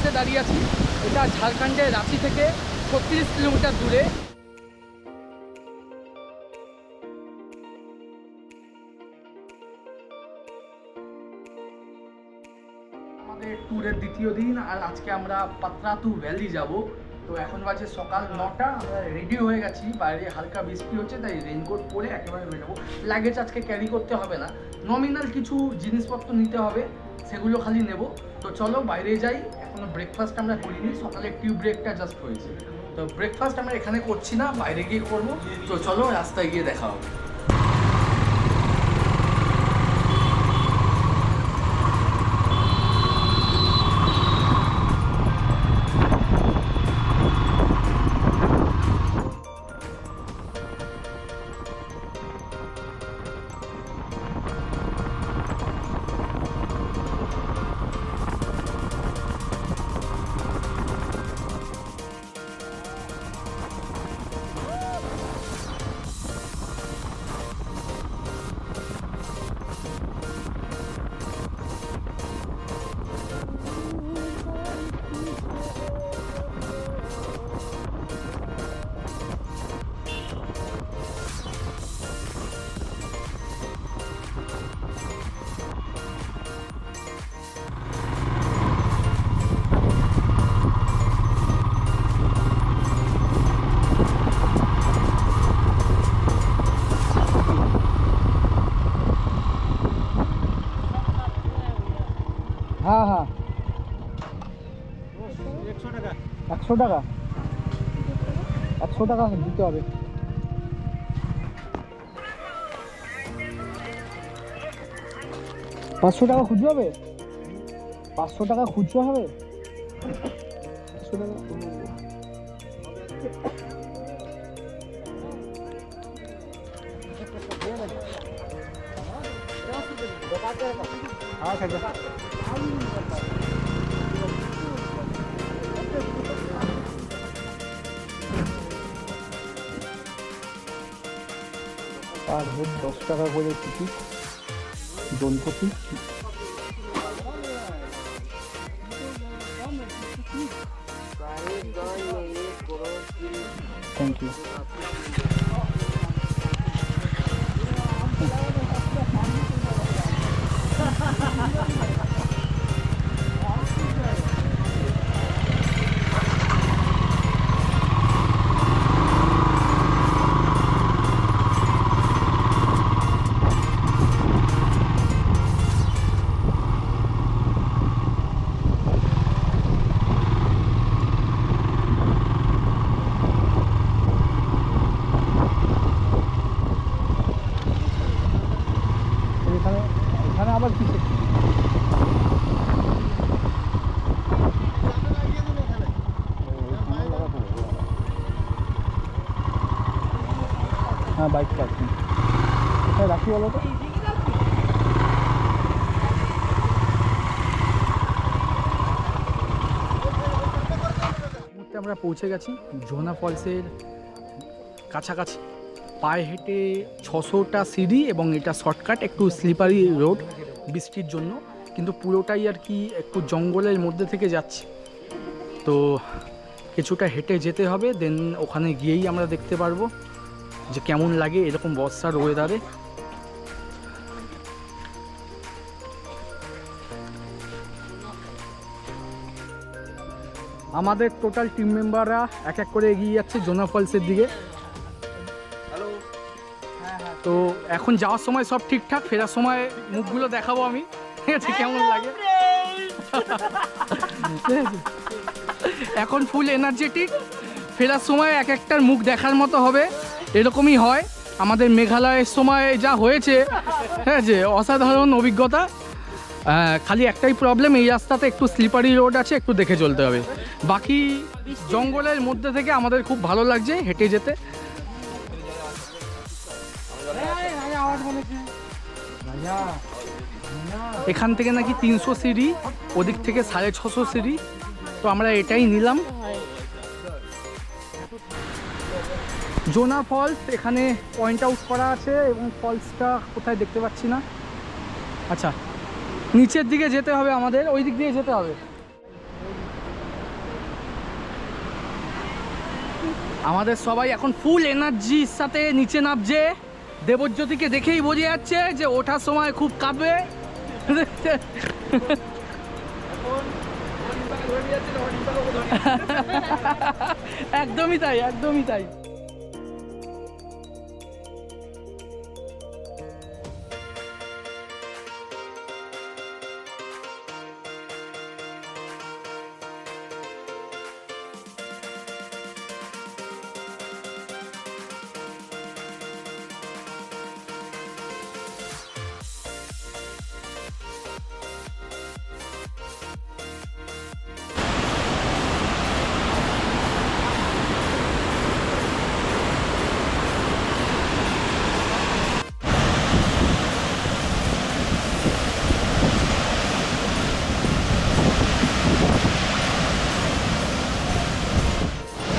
ফলসে দাঁড়িয়ে আছি। এটা ঝাড়খণ্ডের রাঁচি থেকে 36 কিলোমিটার দূরে। আমাদের ট্যুরের দ্বিতীয় দিন, আর আজকে আমরা পাতরাতু ভ্যালি যাব। তো এখন বাজে সকাল 9টা, আমরা রেডি হয়ে গেছি। বাইরে হালকা বৃষ্টি হচ্ছে, তাই রেইনকোট পরে একেবারে বেরোবো। লাগেজ আজকে ক্যারি করতে হবে না, নমিনাল কিছু জিনিসপত্র নিতে হবে, সেগুলো খালি নেব। তো চলো বাইরে যাই। এখনো ব্রেকফাস্ট আমরা করিনি, সকালে টিউ ব্রেকটা জাস্ট হয়েছে। তো ব্রেকফাস্ট আমরা এখানে করছি না, বাইরে গিয়ে করবো। তো চলো রাস্তায় গিয়ে দেখা হবে। হ্যাঁ হ্যাঁ, 100 টাকা 100 টাকা 100 টাকা দিতে হবে। 500 টাকা খুচরো হবে, 500 টাকা খুচরো হবে, 500 টাকা। हाँ আর 10 টাকা করে টিকিট জনপ্রতি। Thank you. এখানে আবার কি হ্যাঁ বাইক পার্কিং কোথায় রাখি বলো তো? আমরা পৌঁছে গেছি জোনা ফলসের কাছাকাছি। পায়ে হেঁটে 600টা সিঁড়ি এবং এটা শর্টকাট, একটু স্লিপারি রোড বৃষ্টির জন্য, কিন্তু পুরোটাই আর কি একটু জঙ্গলের মধ্যে থেকে যাচ্ছে। তো কিছুটা হেঁটে যেতে হবে, দেন ওখানে গিয়েই আমরা দেখতে পারবো যে কেমন লাগে এরকম বর্ষার ওয়েদারে। আমাদের টোটাল টিম মেম্বাররা এক এক করে এগিয়ে যাচ্ছে জোনা ফলসের দিকে। তো এখন যাওয়ার সময় সব ঠিকঠাক, ফেরার সময় মুখগুলো দেখাবো আমি, ঠিক আছে? কেমন লাগে এখন ফুল এনার্জেটিক, ফেরার সময় এক একটার মুখ দেখার মতো হবে, এরকমই হয়। আমাদের মেঘালয়ের সময় যা হয়েছে, ঠিক আছে, অসাধারণ অভিজ্ঞতা। খালি একটাই প্রবলেম, এই রাস্তাতে একটু স্লিপারি রোড আছে, একটু দেখে চলতে হবে। বাকি জঙ্গলের মধ্যে থেকে আমাদের খুব ভালো লাগছে হেঁটে যেতে। এখান থেকে নাকি 300 সিঁড়ি, ওদিক থেকে 650 সিঁড়ি। তো আমরা এটাই নিলাম। জোনা ফলস এখানে পয়েন্ট আউট করা আছে, এবং ফলসটা কোথায় দেখতে পাচ্ছি না। আচ্ছা, নিচের দিকে যেতে হবে আমাদের, ওই দিক দিয়ে যেতে হবে। আমাদের সবাই এখন ফুল এনার্জির সাথে নিচে নামছে। দেবজ্যোতিকে দেখেই বোঝা যাচ্ছে যে ওঠার সময় খুব কাঁপবে। একদমই তাই, একদমই তাই।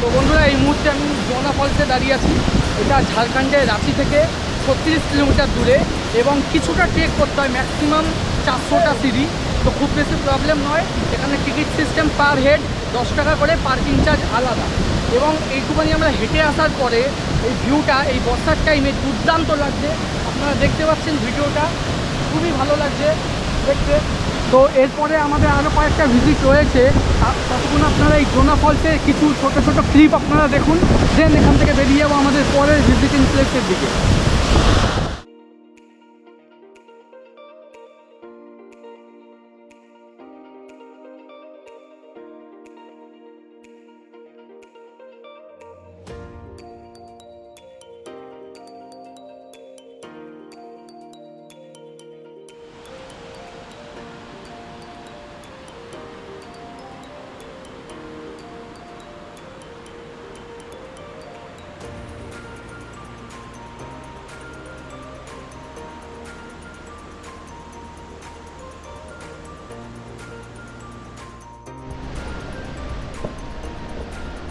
তো বন্ধুরা, এই মুহূর্তে আমি জোনা ফলসে দাঁড়িয়ে আছি। এটা ঝাড়খণ্ডের রাঁচি থেকে 36 কিলোমিটার দূরে এবং কিছুটা ট্রেক করতে হয়, ম্যাক্সিমাম 400টা সিঁড়ি। তো খুব বেশি প্রবলেম নয়। এখানে টিকিট সিস্টেম পার হেড 10 টাকা করে, পার্কিং চার্জ আলাদা। এবং এইটুখানি আমরা হেঁটে আসার পরে এই ভিউটা এই বর্ষার টাইমে দুর্দান্ত লাগছে। আপনারা দেখতে পাচ্ছেন ভিডিওটা, খুবই ভালো লাগছে দেখতে। তো এরপরে আমাদের আরও কয়েকটা ভিজিট রয়েছে, ততক্ষণ আপনারা এই জোনা ফলসের কিছু ছোট ছোট ক্লিপ আপনারা দেখুন। দেন এখান থেকে বেরিয়ে যাবো আমাদের পরের ভিজিটিং প্লেসের দিকে।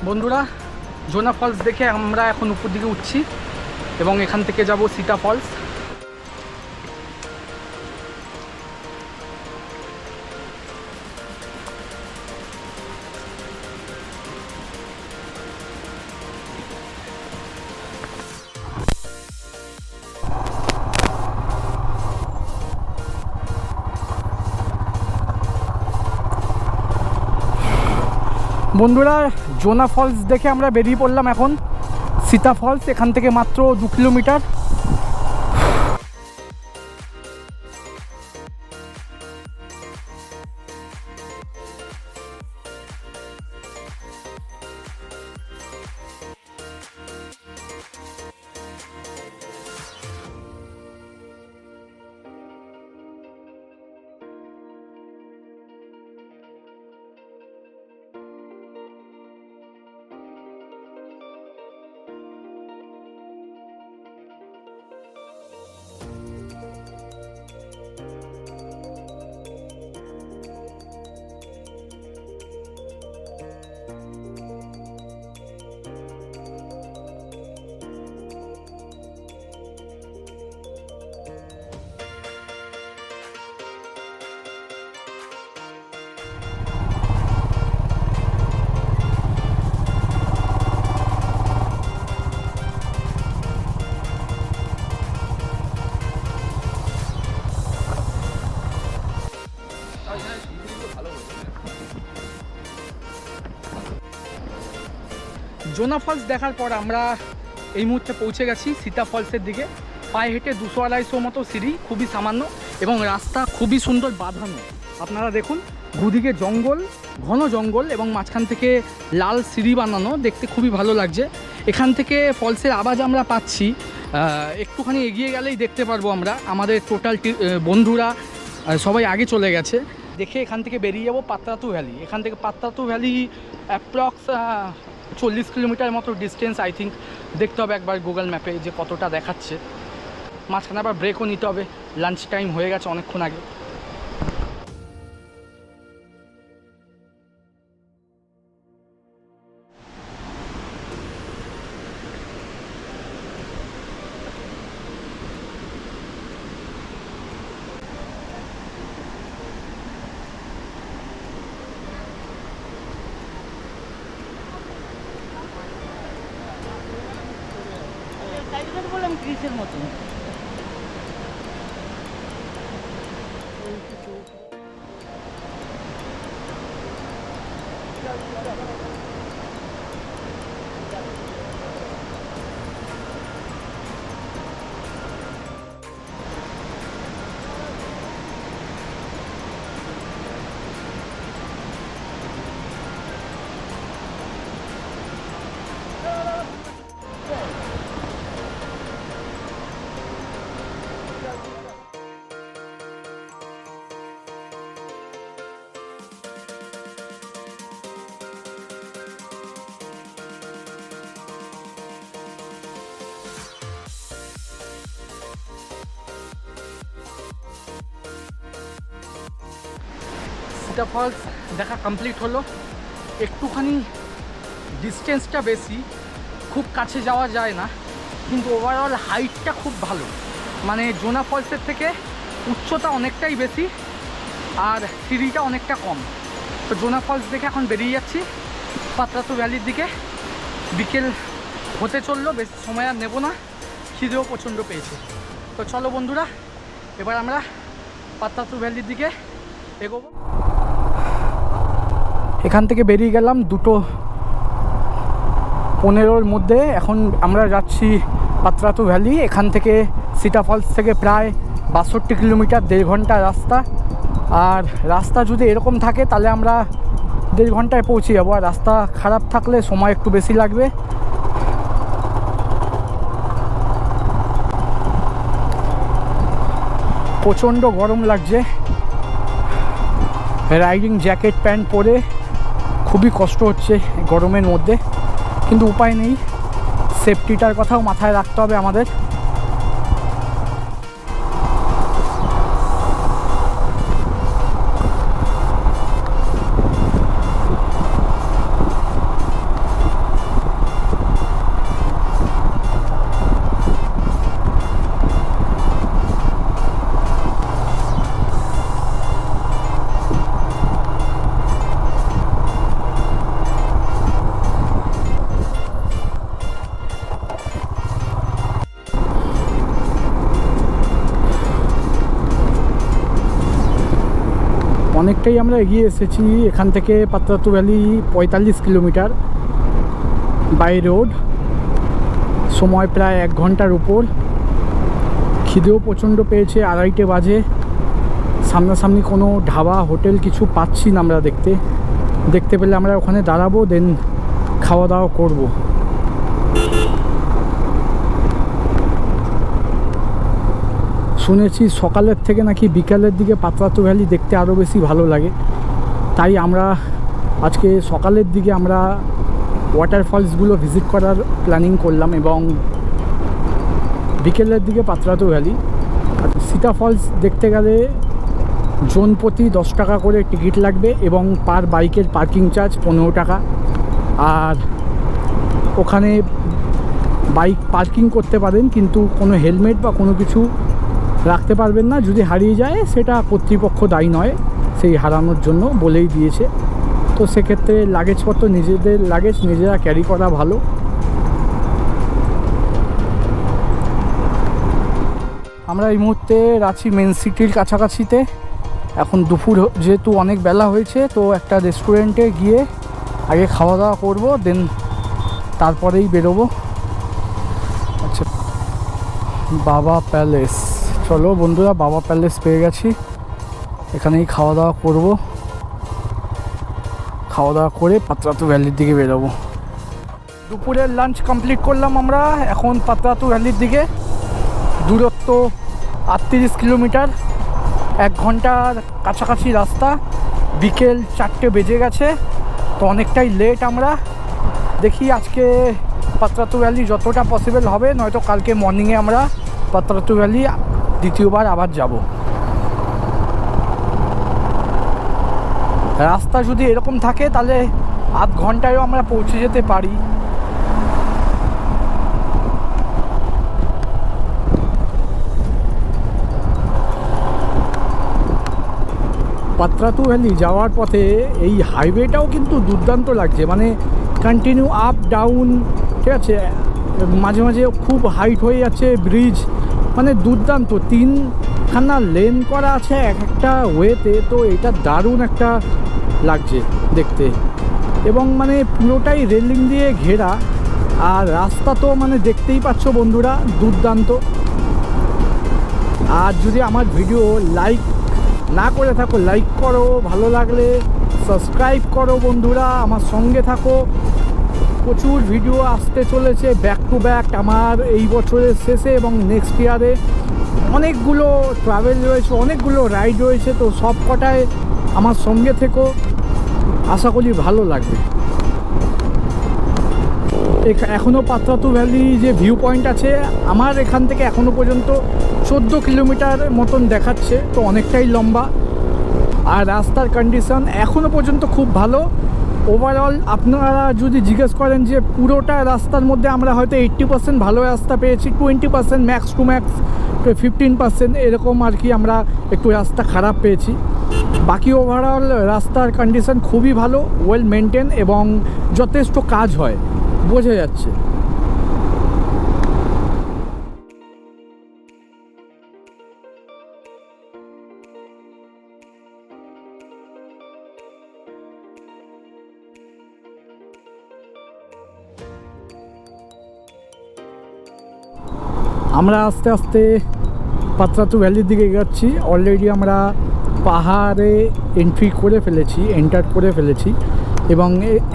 বন্ধুরা, জোনা ফলস দেখে আমরা এখন উপর দিকে উঠছি এবং এখান থেকে যাব সীতা ফলস। বন্ধুরা, জোনা ফলস দেখে আমরা বেরিয়ে পড়লাম এখন সীতা ফলস। এখান থেকে মাত্র 2 কিলোমিটার। জোনা ফলস দেখার পর আমরা এই মুহূর্তে পৌঁছে গেছি সীতা ফলসের দিকে। পায়ে হেঁটে 200-250 মতো সিঁড়ি, খুবই সামান্য এবং রাস্তা খুবই সুন্দর বাঁধানো। আপনারা দেখুন, দুদিকে জঙ্গল, ঘন জঙ্গল এবং মাঝখান থেকে লাল সিঁড়ি বানানো, দেখতে খুবই ভালো লাগছে। এখান থেকে ফলসের আওয়াজ আমরা পাচ্ছি। একটুখানি এগিয়ে গেলেই দেখতে পারবো আমরা। আমাদের টোটাল বন্ধুরা সবাই আগে চলে গেছে। দেখে এখান থেকে বেরিয়ে যাবো পাত্রাতু ভ্যালি। এখান থেকে পাত্রাতু ভ্যালি অ্যাপ্রক্স 40 কিলোমিটার মতো ডিস্টেন্স আই থিঙ্ক। দেখতে হবে একবার গুগল ম্যাপে যে কতটা দেখাচ্ছে। মাঝখানে আবার ব্রেকও নিতে হবে, লাঞ্চ টাইম হয়ে গেছে অনেকক্ষণ আগে। তো বললাম গ্রিসের মতো। সিতা ফলস দেখা কমপ্লিট হলো। একটুখানি ডিস্টেন্সটা বেশি, খুব কাছে যাওয়া যায় না, কিন্তু ওভারঅল হাইটটা খুব ভালো। মানে জোনা ফলসের থেকে উচ্চতা অনেকটাই বেশি আর সিঁড়িটা অনেকটা কম। তো জোনা ফলস দেখে এখন বেরিয়ে যাচ্ছি পাত্রাতু ভ্যালির দিকে। বিকেল হতে চললো, বেশি সময় আর নেবো না, খিদেও প্রচণ্ড পেয়েছে। তো চলো বন্ধুরা, এবার আমরা পাত্রাতু ভ্যালির দিকে এগোবো। এখান থেকে বেরিয়ে গেলাম 2:15-র মধ্যে। এখন আমরা যাচ্ছি পাত্রাতু ভ্যালি। এখান থেকে সিতা ফলস থেকে প্রায় 62 কিলোমিটার, 1.5 ঘন্টা রাস্তা। আর রাস্তা যদি এরকম থাকে তাহলে আমরা 1.5 ঘন্টায় পৌঁছে যাবো, আর রাস্তা খারাপ থাকলে সময় একটু বেশি লাগবে। প্রচণ্ড গরম লাগছে, রাইডিং জ্যাকেট প্যান্ট পরে খুবই কষ্ট হচ্ছে গরমের মধ্যে, কিন্তু উপায় নেই, সেফটিটার কথাও মাথায় রাখতে হবে আমাদের। অনেকটাই আমরা এগিয়ে এসেছি। এখান থেকে Patratu valley 45 kilometre by road, সময় প্রায় 1 ঘন্টার উপর। খিদেও প্রচণ্ড পেয়েছে, 2:30 বাজে। সামনাসামনি কোনো ধাবা হোটেল কিছু পাচ্ছি না আমরা দেখতে পেলে আমরা ওখানে দাঁড়াবো, দেন খাওয়া দাওয়া করবো। শুনেছি সকালের থেকে নাকি বিকালের দিকে পাত্রাতু ভ্যালি দেখতে আরও বেশি ভালো লাগে, তাই আমরা আজকে সকালের দিকে আমরা ওয়াটারফলসগুলো ভিজিট করার প্ল্যানিং করলাম, এবং বিকেলের দিকে পাত্রাতু ভ্যালি। সিতা ফলস দেখতে গেলে জন প্রতি 10 টাকা করে টিকিট লাগবে, এবং পার বাইকের পার্কিং চার্জ 15 টাকা। আর ওখানে বাইক পার্কিং করতে পারেন, কিন্তু কোনো হেলমেট বা কোনো কিছু রাখতে পারবেন না। যদি হারিয়ে যায় সেটা কর্তৃপক্ষ দায়ী নয়, সেই হারানোর জন্য বলেই দিয়েছে। তো সেক্ষেত্রে লাগেজপত্র নিজেদের লাগেজ নিজেরা ক্যারি করা ভালো। আমরা এই মুহূর্তে রাঁচি মেন সিটির কাছাকাছিতে। এখন দুপুর যেহেতু অনেক বেলা হয়েছে, তো একটা রেস্টুরেন্টে গিয়ে আগে খাওয়া দাওয়া করবো, দেন তারপরেই বেরোবো। আচ্ছা, বাবা প্যালেস। চলো বন্ধুরা, বাবা প্যালেস পেয়ে গেছি, এখানেই খাওয়া দাওয়া করব। খাওয়া দাওয়া করে পাত্রাতু ভ্যালির দিকে বেরোবো। দুপুরের লাঞ্চ কমপ্লিট করলাম আমরা, এখন পাত্রাতু ভ্যালির দিকে। দূরত্ব 38 কিলোমিটার, 1 ঘন্টার কাছাকাছি রাস্তা। বিকেল 4টে বেজে গেছে, তো অনেকটাই লেট আমরা। দেখি আজকে পাত্রাতু ভ্যালি যতটা পসিবল হবে, নয়তো কালকে মর্নিংয়ে আমরা পাত্রাতু ভ্যালি দ্বিতীয়বার আবার যাব। রাস্তা যদি এরকম থাকে তাহলে আধ ঘন্টায়ও আমরা পৌঁছে যেতে পারি। পাত্রাতু ভ্যালি যাওয়ার পথে এই হাইওয়েটাও কিন্তু দুর্দান্ত লাগছে, মানে কন্টিনিউ আপ ডাউন, ঠিক আছে, মাঝে মাঝে খুব হাইট হয়ে যাচ্ছে ব্রিজ, মানে দুর্দান্ত। 3খানা লেন করা আছে এক একটা ওয়েতে, তো এটা দারুণ একটা লাগছে দেখতে। এবং মানে পুরোটাই রেলিং দিয়ে ঘেরা, আর রাস্তা তো মানে দেখতেই পাচ্ছ বন্ধুরা, দুর্দান্ত। আর যদি আমার ভিডিও লাইক না করে থাকো, লাইক করো, ভালো লাগলে সাবস্ক্রাইব করো বন্ধুরা, আমার সঙ্গে থাকো। প্রচুর ভিডিও আসতে চলেছে ব্যাক টু ব্যাক আমার এই বছরের শেষে এবং নেক্সট ইয়ারে। অনেকগুলো ট্রাভেল রয়েছে, অনেকগুলো রাইড রয়েছে, তো সব কটায় আমার সঙ্গে থেকো, আশা করি ভালো লাগবে। এখনও পাত্রাতু ভ্যালি যে ভিউ পয়েন্ট আছে আমার এখান থেকে এখনও পর্যন্ত 14 কিলোমিটার মতন দেখাচ্ছে, তো অনেকটাই লম্বা। আর রাস্তার কন্ডিশন এখনও পর্যন্ত খুব ভালো। ওভারঅল আপনারা যদি জিজ্ঞেস করেন যে পুরোটা রাস্তার মধ্যে আমরা হয়তো 80% ভালো রাস্তা পেয়েছি, 20% ম্যাক্স টু ম্যাক্স 15% এরকম আর কি আমরা একটু রাস্তা খারাপ পেয়েছি। বাকি ওভারঅল রাস্তার কন্ডিশন খুবই ভালো, ওয়েল মেনটেন এবং যথেষ্ট কাজ হয়, বোঝা যাচ্ছে। আমরা আস্তে আস্তে পাত্রাতু ভ্যালির দিকে এগোচ্ছি। অলরেডি আমরা পাহাড়ে এন্টার করে ফেলেছি এবং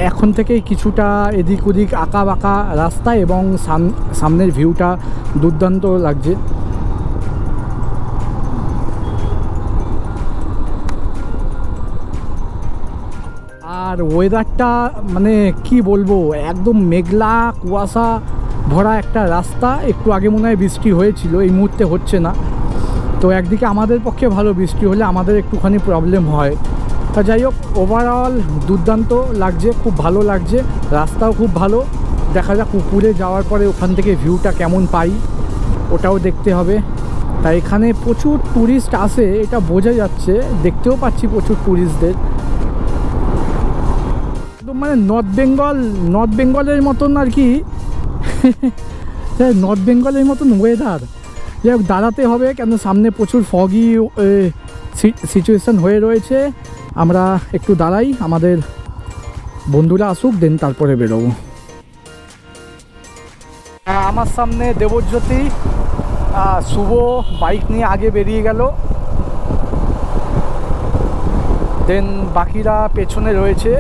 এখন থেকেই কিছুটা এদিক ওদিক আঁকা বাঁকা রাস্তা এবং সামনের ভিউটা দুর্দান্ত লাগছে। আর ওয়েদারটা মানে কি বলবো, একদম মেঘলা কুয়াশা ভরা একটা রাস্তা। একটু আগে মনে হয় বৃষ্টি হয়েছিল, এই মুহূর্তে হচ্ছে না। তো একদিকে আমাদের পক্ষে ভালো, বৃষ্টি হলে আমাদের একটুখানি প্রবলেম হয়। তা যাই হোক, ওভারঅল দুর্দান্ত লাগছে, খুব ভালো লাগছে, রাস্তাও খুব ভালো। দেখা যাক উপরে যাওয়ার পরে ওখান থেকে ভিউটা কেমন পাই, ওটাও দেখতে হবে। তাই এখানে প্রচুর ট্যুরিস্ট আসে, এটা বোঝা যাচ্ছে, দেখতেও পাচ্ছি প্রচুর ট্যুরিস্টদের। একদম মানে নর্থ বেঙ্গলের মতন আর কি নর্থ বেঙ্গলের মতন ওয়েদার। যাই হোক, দাঁড়াতে হবে কেন সামনে প্রচুর ফগি সিচুয়েশান হয়ে রয়েছে। আমরা একটু দাঁড়াই, আমাদের বন্ধুরা আসুক, দেন তারপরে বেরোবো। আমার সামনে দেবজ্যোতি, শুভ বাইক নিয়ে আগে বেরিয়ে গেল, দেন বাকিরা পেছনে রয়েছে।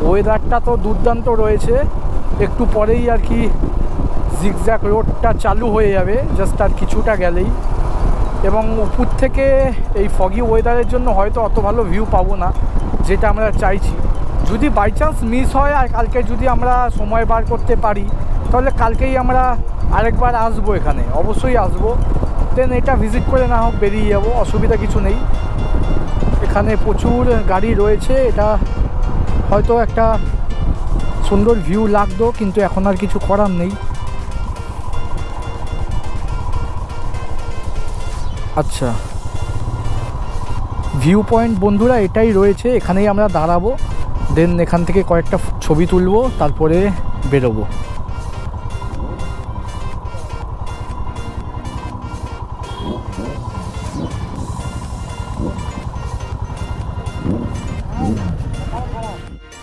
ওয়েদারটা তো দুর্দান্ত রয়েছে, একটু পরেই আর কি জিগজ্যাগ রোডটা চালু হয়ে যাবে, জাস্ট আর কিছুটা গেলেই। এবং উপর থেকে এই ফগি ওয়েদারের জন্য হয়তো অত ভালো ভিউ পাবো না যেটা আমরা চাইছি। যদি বাই চান্স মিস হয় আর কালকে যদি আমরা সময় বার করতে পারি, তাহলে কালকেই আমরা আরেকবার আসবো, এখানে অবশ্যই আসবো। দেন এটা ভিজিট করে না হোক বেরিয়ে যাবো, অসুবিধা কিছু নেই। এখানে প্রচুর গাড়ি রয়েছে, এটা হয়তো একটা সুন্দর ভিউ লাগতো, কিন্তু এখন আর কিছু করার নেই। আচ্ছা, ভিউ পয়েন্ট বন্ধুরা এটাই রয়েছে, এখানেই আমরা দাঁড়াবো, দেন এখান থেকে কয়েকটা ছবি তুলবো, তারপরে বেরোবো।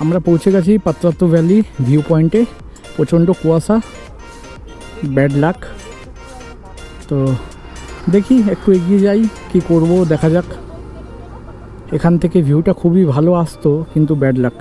আমরা পৌঁছে গেছি পাত্রাতু ভ্যালি ভিউ পয়েন্টে। প্রচণ্ড কুয়াশা, ব্যাড লাক। তো দেখি একটু এগিয়ে যাই, কি করব দেখা যাক। এখান থেকে ভিউটা খুবই ভালো আসতো, কিন্তু bad luck.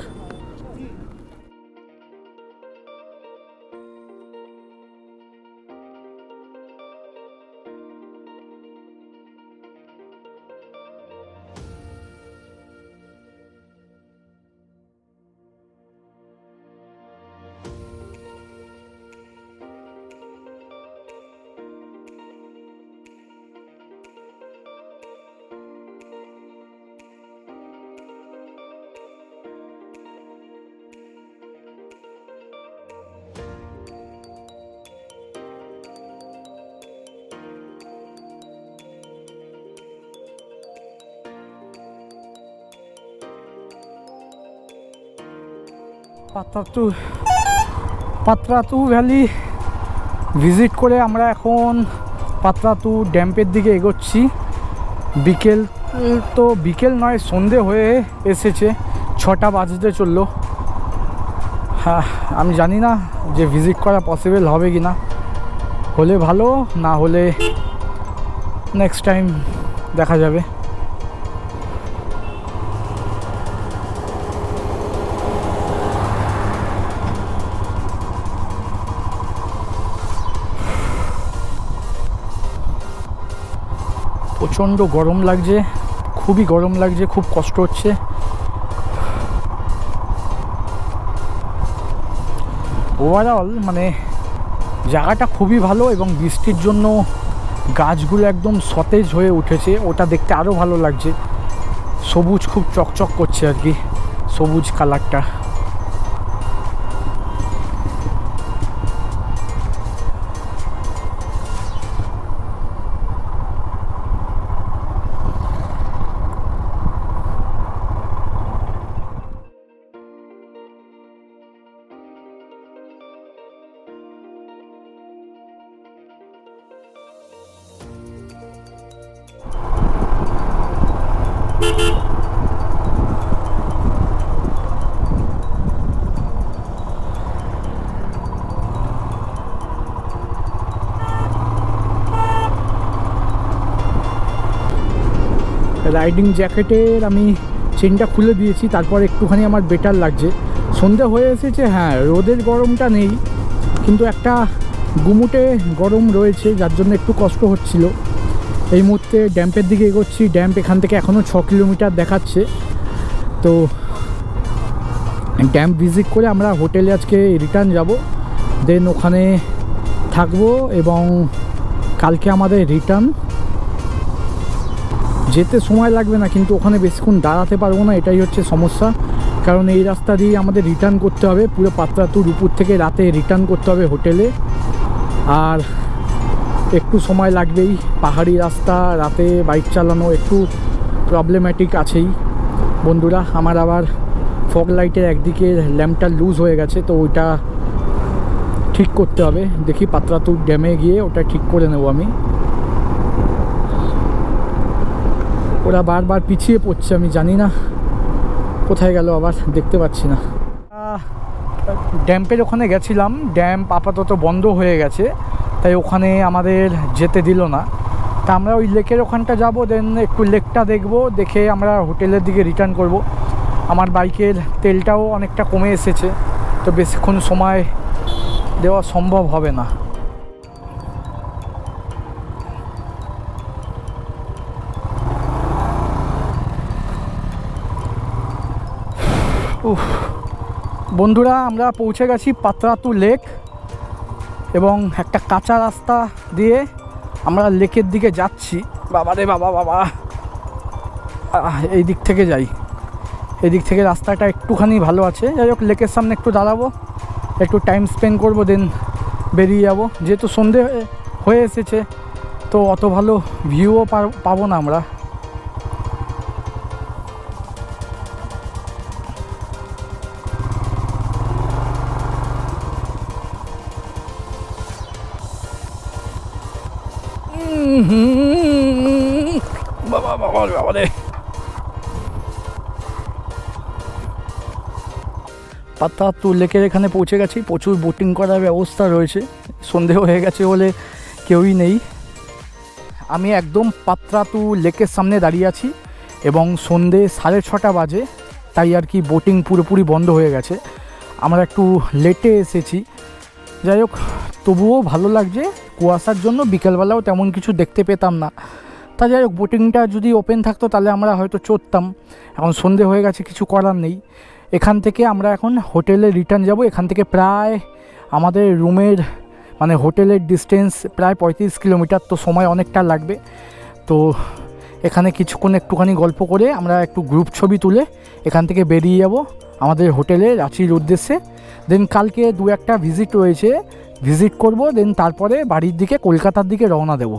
Patratu valley visit করে আমরা এখন পাতরাতু ড্যাম্পের দিকে এগোচ্ছি। বিকেল তো বিকেল নয়, সন্ধে হয়ে এসেছে, 6টা বাজতে চললো। হ্যাঁ, আমি জানি না যে ভিজিট করা পসিবল হবে কি না, হলে ভালো, না হলে নেক্সট টাইম দেখা যাবে। প্রচণ্ড গরম লাগছে, খুবই গরম লাগছে, খুব কষ্ট হচ্ছে। ওভারঅল মানে জায়গাটা খুবই ভালো এবং বৃষ্টির জন্য গাছগুলো একদম সতেজ হয়ে উঠেছে, ওটা দেখতে আরও ভালো লাগছে। সবুজ খুব চকচক করছে আর কি, সবুজ কালারটা। রাইডিং জ্যাকেটের আমি চেনটা খুলে দিয়েছি, তারপর একটুখানি আমার বেটার লাগছে। সন্ধে হয়ে এসেছে, হ্যাঁ রোদের গরমটা নেই, কিন্তু একটা গুমুটে গরম রয়েছে, যার জন্য একটু কষ্ট হচ্ছিল। এই মুহূর্তে ড্যাম্পের দিকে এগোচ্ছি। ড্যাম্প এখান থেকে এখনও 6 কিলোমিটার দেখাচ্ছে। তো ড্যাম্প ভিজিট করে আমরা হোটেলে আজকে রিটার্ন যাব, দেন ওখানে থাকবো এবং কালকে আমাদের রিটার্ন। যেতে সময় লাগবে না, কিন্তু ওখানে বেশিক্ষণ দাঁড়াতে পারবো না, এটাই হচ্ছে সমস্যা। কারণ এই রাস্তা দিয়ে আমাদের রিটার্ন করতে হবে, পুরো পাতরাতুর উপর থেকে রাতে রিটার্ন করতে হবে হোটেলে। আর একটু সময় লাগবেই, পাহাড়ি রাস্তা, রাতে বাইক চালানো একটু প্রবলেম্যাটিক আছেই বন্ধুরা। আমার আবার ফগ লাইটের একদিকে ল্যাম্পটা লুজ হয়ে গেছে, তো ওইটা ঠিক করতে হবে। দেখি পাতরাতুর ড্যামে গিয়ে ওটা ঠিক করে নেব আমি। ওরা বারবার পিছিয়ে পড়ছে, আমি জানি না কোথায় গেল, আবার দেখতে পাচ্ছি না। ড্যাম্পের ওখানে গেছিলাম, ড্যাম্প আপাতত বন্ধ হয়ে গেছে, তাই ওখানে আমাদের যেতে দিল না। তা আমরা ওই লেকের ওখানটা যাব, দেন একটু লেকটা দেখব, দেখে আমরা হোটেলের দিকে রিটার্ন করব। আমার বাইকের তেলটাও অনেকটা কমে এসেছে, তো বেশিক্ষণ সময় দেওয়া সম্ভব হবে না। বন্ধুরা, আমরা পৌঁছে গেছি পাতরাতু লেক, এবং একটা কাঁচা রাস্তা দিয়ে আমরা লেকের দিকে যাচ্ছি। বাবা রে বাবা, বাবা এই দিক থেকে যাই, এই দিক থেকে রাস্তাটা একটুখানি ভালো আছে। যাই হোক, লেকের সামনে একটু দাঁড়াবো, একটু টাইম স্পেন্ড করবো, দেন বেরিয়ে যাবো। যেহেতু সন্ধে হয়ে এসেছে, তো অত ভালো ভিউও পাবো না আমরা। বাবা বাবা বাবা রে, পাতরাতু লেকের এখানে পৌঁছে গেছি। প্রচুর বোটিং করার ব্যবস্থা রয়েছে, সন্ধে হয়ে গেছে বলে কেউই নেই। আমি একদম পাতরাতু লেকের সামনে দাঁড়িয়ে আছি এবং সন্ধে 6:30 বাজে, তাই আর কি বোটিং পুরোপুরি বন্ধ হয়ে গেছে। আমরা একটু লেটে এসেছি, যাই হোক তবুও ভালো লাগছে। কুয়াশার জন্য বিকেলবেলাও তেমন কিছু দেখতে পেতাম না। তা যাই হোক, বোটিংটা যদি ওপেন থাকতো তাহলে আমরা হয়তো চড়তাম। এখন সন্ধে হয়ে গেছে, কিছু করার নেই। এখান থেকে আমরা এখন হোটেলে রিটার্ন যাব। এখান থেকে প্রায় আমাদের রুমের মানে হোটেলের ডিস্টেন্স প্রায় 35 কিলোমিটার, তো সময় অনেকটা লাগবে। তো এখানে কিছুক্ষণ একটুখানি গল্প করে আমরা একটু গ্রুপ ছবি তুলে এখান থেকে বেরিয়ে যাব আমাদের হোটেলে রাঁচির উদ্দেশ্যে। দেন কালকে 2-1টা ভিজিট রয়েছে, ভিজিট করব, দেন তারপরে বাড়ির দিকে কলকাতার দিকে রওনা দেব।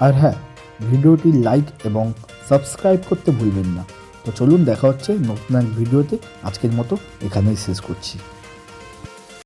আর হ্যাঁ, ভিডিওটি লাইক এবং সাবস্ক্রাইব করতে ভুলবেন না। তো তো চলুন দেখা হচ্ছে নতুন এক ভিডিওতে। আজকের মতো এখানেই শেষ করছি।